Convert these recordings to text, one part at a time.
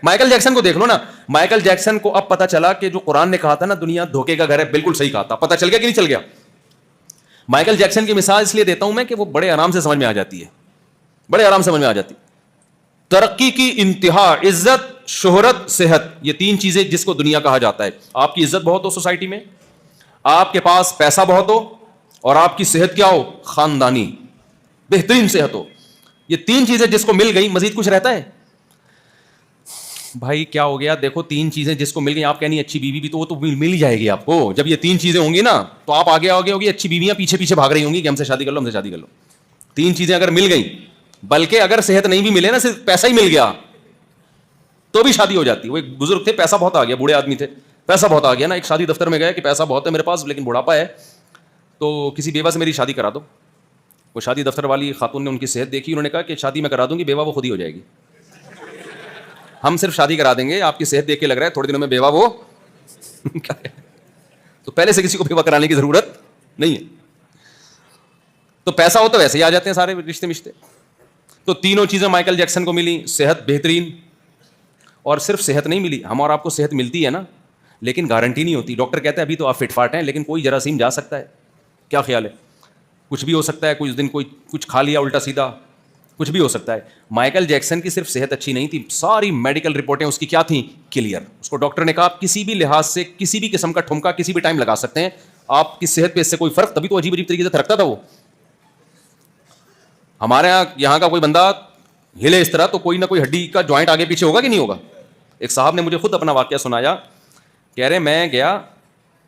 Michael Jackson کو دیکھ لو نا, مائیکل جیکسن کو اب پتا چلا کہ جو قرآن نے کہا تھا نا دنیا دھوکے کا گھر ہے, بالکل صحیح کہا تھا. پتا چل گیا کہ نہیں چل گیا؟ مائیکل جیکسن کی مثال اس لیے دیتا ہوں میں کہ وہ بڑے آرام سے سمجھ میں آ جاتی ہے, بڑے آرام سے سمجھ میں آ جاتی. ترقی کی انتہا عزت, شہرت, صحت, یہ تین چیزیں جس کو دنیا کہا جاتا ہے. آپ کی عزت بہت ہو سوسائٹی میں, آپ کے پاس پیسہ بہت ہو, اور آپ کی صحت کیا ہو, خاندانی بہترین صحت ہو. یہ تین چیزیں جس کو مل گئی مزید کچھ رہتا ہے؟ بھائی کیا ہو گیا؟ دیکھو تین چیزیں جس کو مل گئی, آپ کہنی اچھی بیوی بھی تو وہ تو مل ہی جائے گی آپ کو. جب یہ تین چیزیں ہوں گی نا تو آپ آگے ہوگی, اچھی بیویاں پیچھے پیچھے بھاگ رہی ہوں گی کہ ہم سے شادی کر لو, ہم سے شادی کر لو. تین چیزیں اگر مل گئی, بلکہ اگر صحت نہیں بھی ملے نا, صرف پیسہ ہی مل گیا تو بھی شادی ہو جاتی. وہ ایک بزرگ تھے, پیسہ بہت آ گیا, بوڑھے آدمی تھے, پیسہ بہت آ گیا نا, ایک شادی دفتر میں گئے کہ پیسہ بہت ہے میرے پاس لیکن بڑھاپا ہے, تو کسی بیوہ سے میری شادی کرا دو. وہ شادی دفتر والی خاتون نے ان کی صحت دیکھی, انہوں نے کہا کہ شادی میں کرا دوں گی, بیوہ وہ خود ہی ہو جائے گی. ہم صرف شادی کرا دیں گے, آپ کی صحت دیکھ کے لگ رہا ہے تھوڑے دنوں میں بیوہ وہ تو پہلے سے کسی کو بیوہ کرانے کی ضرورت نہیں ہے. تو پیسہ ہو تو ویسے ہی آ جاتے ہیں سارے رشتے مشتے. تو تینوں چیزیں مائیکل جیکسن کو ملی, صحت بہترین, اور صرف صحت نہیں ملی, ہم اور آپ کو صحت ملتی ہے نا لیکن گارنٹی نہیں ہوتی. ڈاکٹر کہتا ہے ابھی تو آپ فٹ فاٹ ہیں, لیکن کوئی جراثیم جا سکتا ہے. کیا خیال ہے؟ کچھ بھی ہو سکتا ہے, کچھ دن کوئی کچھ کھا لیا الٹا سیدھا, کچھ بھی ہو سکتا ہے. مائیکل جیکسن کی صرف صحت اچھی نہیں تھی, ساری میڈیکل رپورٹیں اس کی کیا تھیں, کلیئر. اس کو ڈاکٹر نے کہا آپ کسی بھی لحاظ سے کسی بھی قسم کا ٹھمکا کسی بھی ٹائم لگا سکتے ہیں, آپ کی صحت پہ اس سے کوئی فرق, تبھی تو عجیب عجیب طریقے سے تھرکتا تھا وہ. ہمارے یہاں کا کوئی بندہ ہلے اس طرح تو کوئی نہ کوئی ہڈی کا جوائنٹ آگے پیچھے ہوگا کہ نہیں ہوگا. ایک صاحب نے مجھے خود اپنا واقعہ سنایا, کہہ رہے میں گیا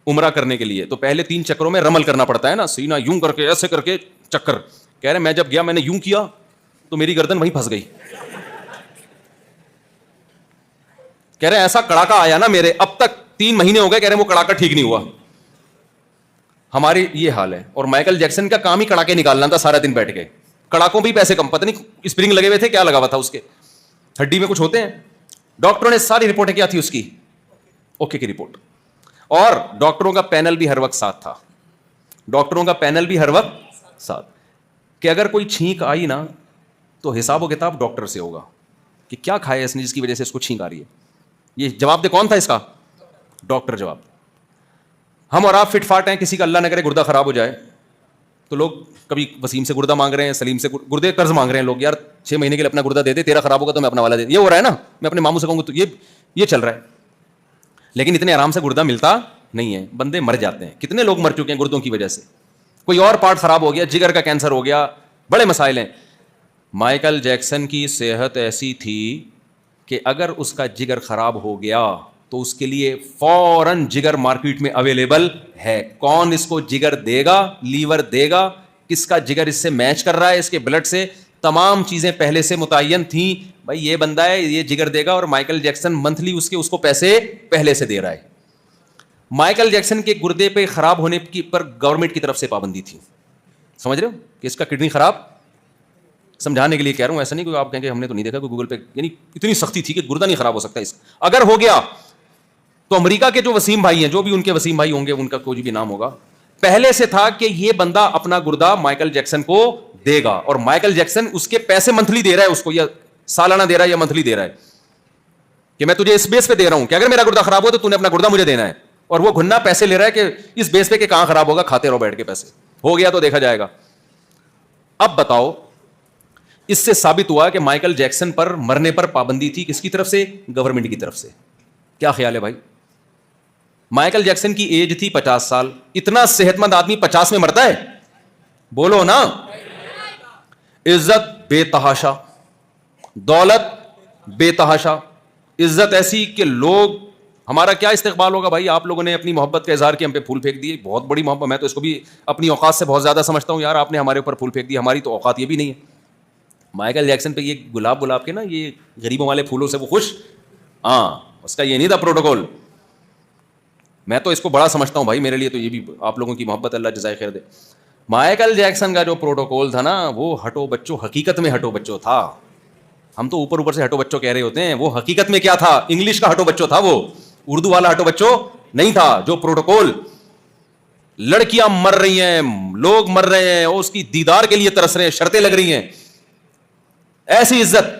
عمرہ کرنے کے لیے, تو پہلے 3 چکروں میں رمل کرنا پڑتا ہے نا, سینہ یوں کر کے ایسے کر کے چکر. کہہ رہے میں جب گیا میں نے یوں کیا تو میری گردن وہیں پھنس گئی. کہہ رہے ایسا کڑاکا آیا نا میرے, اب تک 3 مہینے ہو گئے, کہہ رہے وہ کڑاکا ٹھیک نہیں ہوا. ہماری یہ حال ہے. اور مائیکل جیکسن کا کام ہی کڑاکے نکالنا تھا سارا دن بیٹھ کے. کڑاکوں بھی پیسے کم, پتہ نہیں اسپرنگ لگے ہوئے تھے, کیا لگا ہوا تھا اس کے, ہڈی میں کچھ ہوتے ہیں. ڈاکٹروں نے ساری رپورٹیں کیا تھی اس کی, اوکے کی رپورٹ. اور ڈاکٹروں کا پینل بھی ہر وقت ساتھ تھا, ڈاکٹروں کا پینل بھی ہر وقت ساتھ, کہ اگر کوئی چھینک آئی نا تو حساب و کتاب ڈاکٹر سے ہوگا کہ کیا کھایا اس نے جس کی وجہ سے اس کو چھینک آ رہی ہے. یہ جواب دے کون تھا اس کا؟ ڈاکٹر جواب. ہم اور آپ فٹ فاٹ ہیں, کسی کا اللہ نہ کرے گردہ خراب ہو جائے تو لوگ کبھی وسیم سے گردہ مانگ رہے ہیں, سلیم سے گردے قرض مانگ رہے ہیں لوگ, یار 6 مہینے کے لیے اپنا گردہ دے دے, تیرا خراب ہوگا تو میں اپنا والا دے دے. یہ ہو رہا ہے نا, میں اپنے ماموں سے کہوں گا تو یہ چل رہا ہے. لیکن اتنے آرام سے گردہ ملتا نہیں ہے, بندے مر جاتے ہیں. کتنے لوگ مر چکے ہیں گردوں کی وجہ سے, کوئی اور پارٹ خراب ہو گیا, جگر کا کینسر ہو گیا, بڑے مسائل ہیں. مائیکل جیکسن کی صحت ایسی تھی کہ اگر اس کا جگر خراب ہو گیا تو اس کے لیے فوراً جگر مارکیٹ میں اویلیبل ہے. کون اس کو جگر دے گا, لیور دے گا, کس کا جگر اس سے میچ کر رہا ہے, اس کے بلڈ سے, تمام چیزیں پہلے سے متعین تھیں. بھائی یہ بندہ ہے, یہ جگر دے گا, اور مائیکل جیکسن منتھلی اس کو پیسے پہلے سے دے رہا ہے. مائیکل جیکسن کے گردے پہ خراب ہونے کی پر گورنمنٹ کی طرف سے پابندی تھی. سمجھ رہے ہو کہ اس کا کڈنی خراب, سمجھانے کے لیے کہہ رہا ہوں, ایسا نہیں کہ آپ کہیں کہ ہم نے تو نہیں دیکھا کوئی گوگل پہ, یعنی اتنی سختی تھی کہ گردہ نہیں خراب ہو سکتا اس. اگر ہو گیا تو امریکہ کے جو وسیم بھائی ہیں, جو بھی ان کے وسیم بھائی ہوں گے, ان کا کوئی بھی نام ہوگا, پہلے سے تھا کہ یہ بندہ اپنا گردہ مائیکل جیکسن کو دے گا, اور مائیکل جیکسن اس کے پیسے منتھلی دے رہا ہے اس کو, یا سالانہ دے رہا ہے یا منتھلی دے رہا ہے, کہ میں تجھے اس بیس پہ دے رہا ہوں کہ اگر میرا گردہ خراب ہو تو نے اپنا گردہ مجھے دینا ہے. اور وہ گھننا پیسے لے رہا ہے کہ اس بیس پہ کہ کہاں خراب ہوگا, کھاتے رہو بیٹھ کے, پیسے ہو گیا تو دیکھا جائے گا. اب بتاؤ, اس سے ثابت ہوا کہ مائیکل جیکسن پر مرنے پر پابندی تھی, کس کی طرف سے؟ گورنمنٹ کی طرف سے. کیا خیال ہے بھائی؟ مائیکل جیکسن کی ایج تھی 50 سال. اتنا صحت مند آدمی 50 میں مرتا ہے؟ بولو نا. عزت بے تحاشا, دولت بے تحاشا, عزت ایسی کہ لوگ, ہمارا کیا استقبال ہوگا بھائی. آپ لوگوں نے اپنی محبت کا اظہار کیا, ہم پہ پھول پھینک دیے, بہت بڑی محبت, میں تو اس کو بھی اپنی اوقات سے بہت زیادہ سمجھتا ہوں. یار آپ نے ہمارے اوپر پھول پھینک دی, ہماری تو اوقات یہ بھی نہیں ہے. مائیکل جیکسن پہ یہ گلاب کے نا, یہ غریبوں والے پھولوں سے وہ خوش, ہاں اس کا یہ نہیں تھا پروٹوکول. میں تو اس کو بڑا سمجھتا ہوں بھائی, میرے لیے تو یہ بھی آپ لوگوں کی محبت, اللہ جزائے خیر دے. مائیکل جیکسن کا جو پروٹوکول تھا نا, وہ ہٹو بچوں, حقیقت میں ہٹو بچوں تھا. ہم تو اوپر سے ہٹو بچوں کہہ رہے ہوتے ہیں, وہ حقیقت میں کیا تھا؟ انگلش کا ہٹو بچوں تھا, وہ اردو والا ہٹو بچوں نہیں تھا. جو پروٹوکول, لڑکیاں مر رہی ہیں, لوگ مر رہے ہیں, اس کی دیدار کے لیے ترس رہے ہیں, شرطیں لگ رہی ہیں, ایسی عزت.